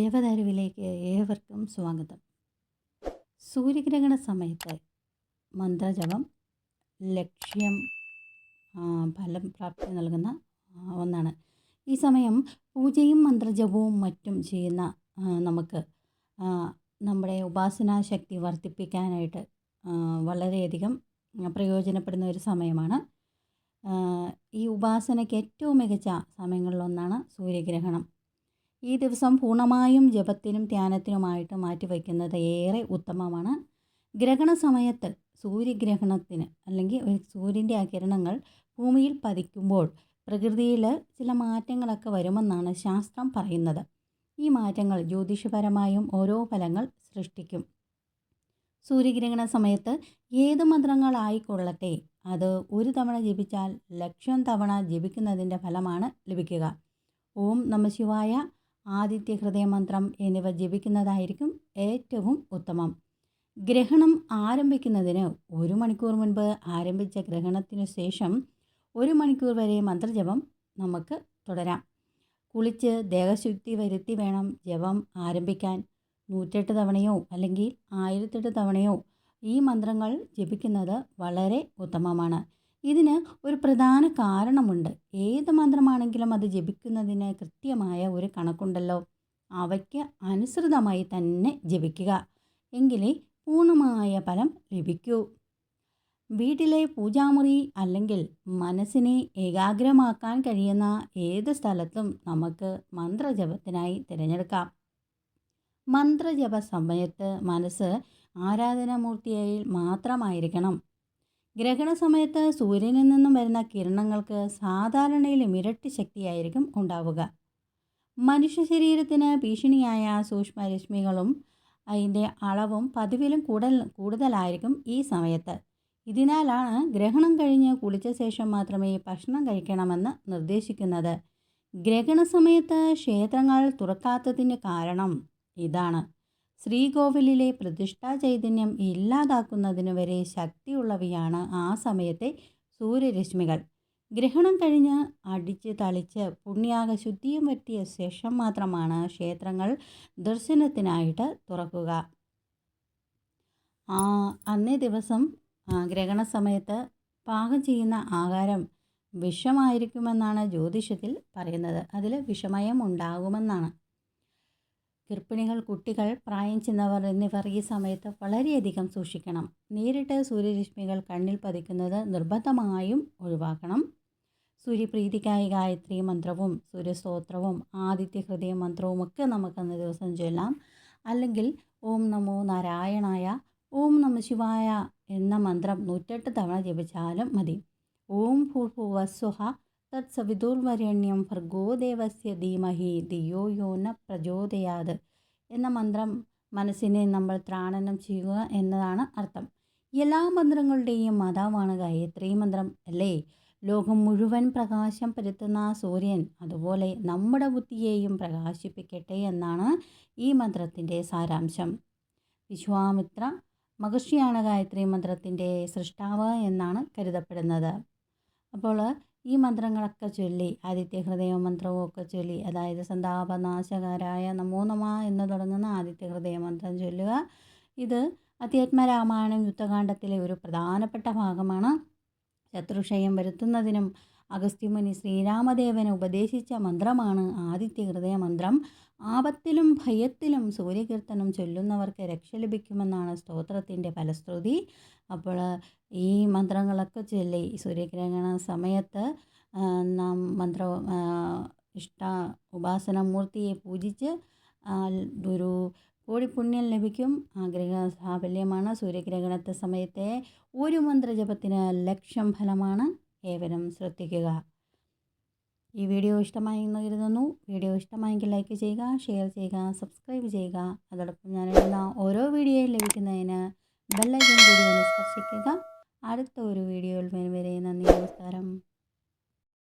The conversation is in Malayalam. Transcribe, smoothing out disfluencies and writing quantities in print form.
ദേവദാരുവിലേക്ക് ഏവർക്കും സ്വാഗതം. സൂര്യഗ്രഹണ സമയത്ത് മന്ത്രജപം ലക്ഷ്യം ഫലം പ്രാപ്തി നൽകുന്ന ഒന്നാണ്. ഈ സമയം പൂജയും മന്ത്രജപവും മറ്റും ചെയ്യുന്ന നമുക്ക് നമ്മുടെ ഉപാസനാശക്തി വർദ്ധിപ്പിക്കാനായിട്ട് വളരെയധികം പ്രയോജനപ്പെടുന്ന ഒരു സമയമാണ്. ഈ ഉപാസനയ്ക്ക് ഏറ്റവും മികച്ച സമയങ്ങളിലൊന്നാണ് സൂര്യഗ്രഹണം. ഈ ദിവസം പൂർണ്ണമായും ജപത്തിനും ധ്യാനത്തിനുമായിട്ട് മാറ്റിവയ്ക്കുന്നത് ഏറെ ഉത്തമമാണ്. ഗ്രഹണ സമയത്ത് സൂര്യഗ്രഹണത്തിന് അല്ലെങ്കിൽ സൂര്യൻ്റെ ആ കിരണങ്ങൾ ഭൂമിയിൽ പതിക്കുമ്പോൾ പ്രകൃതിയിൽ ചില മാറ്റങ്ങളൊക്കെ വരുമെന്നാണ് ശാസ്ത്രം പറയുന്നത്. ഈ മാറ്റങ്ങൾ ജ്യോതിഷപരമായും ഓരോ ഫലങ്ങൾ സൃഷ്ടിക്കും. സൂര്യഗ്രഹണ സമയത്ത് ഏത് മന്ത്രങ്ങളായിക്കൊള്ളട്ടെ, അത് ഒരു തവണ ജപിച്ചാൽ ലക്ഷം തവണ ജപിക്കുന്നതിൻ്റെ ഫലമാണ് ലഭിക്കുക. ഓം നമഃ ശിവായ, ആദിത്യ ഹൃദയമന്ത്രം എന്നിവ ജപിക്കുന്നതായിരിക്കും ഏറ്റവും ഉത്തമം. ഗ്രഹണം ആരംഭിക്കുന്നതിന് 1 മണിക്കൂർ മുൻപ് ആരംഭിച്ച ഗ്രഹണത്തിനു ശേഷം 1 മണിക്കൂർ വരെ മന്ത്രജപം നമുക്ക് തുടരാം. കുളിച്ച് ദേഹശുദ്ധി വരുത്തി വേണം ജപം ആരംഭിക്കാൻ. 108 തവണയോ അല്ലെങ്കിൽ 1008 തവണയോ ഈ മന്ത്രങ്ങൾ ജപിക്കുന്നത് വളരെ ഉത്തമമാണ്. ഇതിന് ഒരു പ്രധാന കാരണമുണ്ട്. ഏത് മന്ത്രമാണെങ്കിലും അത് ജപിക്കുന്നതിന് കൃത്യമായ ഒരു കണക്കുണ്ടല്ലോ. അവയ്ക്ക് അനുസൃതമായി തന്നെ ജപിക്കുക, എങ്കിലേ പൂർണ്ണമായ ഫലം ലഭിക്കൂ. വീട്ടിലെ പൂജാമുറി അല്ലെങ്കിൽ മനസ്സിനെ ഏകാഗ്രമാക്കാൻ കഴിയുന്ന ഏത് സ്ഥലത്തും നമുക്ക് മന്ത്രജപത്തിനായി തിരഞ്ഞെടുക്കാം. മന്ത്രജപ സമയത്ത് മനസ്സ് ആരാധനാമൂർത്തിയിൽ മാത്രമായിരിക്കണം. ഗ്രഹണ സമയത്ത് സൂര്യനിൽ നിന്നും വരുന്ന കിരണങ്ങൾക്ക് സാധാരണയിലും ഇരട്ടി ശക്തിയായിരിക്കും ഉണ്ടാവുക. മനുഷ്യ ശരീരത്തിന് ഭീഷണിയായ സൂക്ഷ്മരശ്മികളും അതിൻ്റെ അളവും പതിവിലും കൂടുതലായിരിക്കും ഈ സമയത്ത്. ഇതിനാലാണ് ഗ്രഹണം കഴിഞ്ഞ് കുളിച്ച ശേഷം മാത്രമേ ഭക്ഷണം കഴിക്കണമെന്ന് നിർദ്ദേശിക്കുന്നത്. ഗ്രഹണ സമയത്ത് ക്ഷേത്രങ്ങൾ തുറക്കാത്തതിന് കാരണം ഇതാണ്. ശ്രീകോവിലിലെ പ്രതിഷ്ഠാ ചൈതന്യം ഇല്ലാതാക്കുന്നതിനു വരെ ശക്തിയുള്ളവയാണ് ആ സമയത്തെ സൂര്യരശ്മികൾ. ഗ്രഹണം കഴിഞ്ഞ് അടിച്ച് തളിച്ച് പുണ്യാക ശുദ്ധിയും വരുത്തിയ ശേഷം മാത്രമാണ് ക്ഷേത്രങ്ങൾ ദർശനത്തിനായിട്ട് തുറക്കുക. അന്നേ ദിവസം ഗ്രഹണ സമയത്ത് പാകം ചെയ്യുന്ന ആഹാരം വിഷമായിരിക്കുമെന്നാണ് ജ്യോതിഷത്തിൽ പറയുന്നത്. അതിൽ വിഷമയം ഉണ്ടാകുമെന്നാണ്. ഗർഭിണികൾ, കുട്ടികൾ, പ്രായം ചെന്നവർ എന്നിവർ ഈ സമയത്ത് വളരെയധികം സൂക്ഷിക്കണം. നേരിട്ട് സൂര്യരശ്മികൾ കണ്ണിൽ പതിക്കുന്നത് നിർബന്ധമായും ഒഴിവാക്കണം. സൂര്യപ്രീതിക്കായി ഗായത്രി മന്ത്രവും സൂര്യസ്തോത്രവും ആദിത്യ ഹൃദയ മന്ത്രവും ഒക്കെ നമുക്കന്ന് ദിവസം ചൊല്ലാം. അല്ലെങ്കിൽ ഓം നമോ നാരായണായ, ഓം നമഃ ശിവായ എന്ന മന്ത്രം 108 തവണ ജപിച്ചാലും മതി. ഓം ഭൂർഭുവസ്സുഃ തത്സവിതുർവരേണ്യം ഭർഗോ ദേവസ്യ ധീമഹി ധിയോ യോ ന പ്രചോദയാത് എന്ന മന്ത്രം മനസ്സിനെ നമ്മൾ ത്രാണനം ചെയ്യുക എന്നതാണ് അർത്ഥം. എല്ലാ മന്ത്രങ്ങളുടെയും മാതാവാണ് ഗായത്രി മന്ത്രം അല്ലേ? ലോകം മുഴുവൻ പ്രകാശം പരത്തുന്ന സൂര്യൻ അതുപോലെ നമ്മുടെ ബുദ്ധിയെയും പ്രകാശിപ്പിക്കട്ടെ എന്നാണ് ഈ മന്ത്രത്തിൻ്റെ സാരാംശം. വിശ്വാമിത്ര മഹർഷിയാണ് ഗായത്രി മന്ത്രത്തിൻ്റെ സൃഷ്ടാവ് എന്നാണ് കരുതപ്പെടുന്നത്. അപ്പോൾ ഈ മന്ത്രങ്ങളൊക്കെ ചൊല്ലി, ആദിത്യ ഹൃദയ മന്ത്രവും ഒക്കെ ചൊല്ലി, അതായത് സന്താപനാശകാരായ നമോ നമഃ എന്ന് തുടങ്ങുന്ന ആദിത്യ ഹൃദയ മന്ത്രം ചൊല്ലുക. ഇത് അധ്യാത്മരാമായണം യുദ്ധകാണ്ഡത്തിലെ ഒരു പ്രധാനപ്പെട്ട ഭാഗമാണ്. ശത്രുക്ഷയം വരുത്തുന്നതിനും അഗസ്ത്യമുനി ശ്രീരാമദേവന് ഉപദേശിച്ച മന്ത്രമാണ് ആദിത്യ ഹൃദയ മന്ത്രം. ആപത്തിലും ഭയത്തിലും സൂര്യകീർത്തനം ചൊല്ലുന്നവർക്ക് രക്ഷ ലഭിക്കുമെന്നാണ് സ്തോത്രത്തിൻ്റെ ഫലശ്രുതി. അപ്പോൾ ഈ മന്ത്രങ്ങളൊക്കെ ചൊല്ലി സൂര്യഗ്രഹണ സമയത്ത് നാം ഉപാസനമൂർത്തിയെ പൂജിച്ച് ഒരു കോടി പുണ്യം ലഭിക്കും. ആഗ്രഹ സാഫല്യമാണ്. സൂര്യഗ്രഹണത്തെ സമയത്തെ ഒരു മന്ത്രജപത്തിന് ലക്ഷം ഫലമാണ്. ഏവരും ശ്രദ്ധിക്കുക. ഈ വീഡിയോ ഇഷ്ടമായി എന്ന് കരുതുന്നു. വീഡിയോ ഇഷ്ടമായെങ്കിൽ ലൈക്ക് ചെയ്യുക, ഷെയർ ചെയ്യുക, സബ്സ്ക്രൈബ് ചെയ്യുക. അതോടൊപ്പം ഞാനിടുന്ന ഓരോ വീഡിയോയും ലഭിക്കുന്നതിന് ബെല്ലൈക്കൺ കൂടി ഒന്ന് സ്പർശിക്കുക. അടുത്ത ഒരു വീഡിയോയിൽ വരെ നന്ദി, നമസ്കാരം.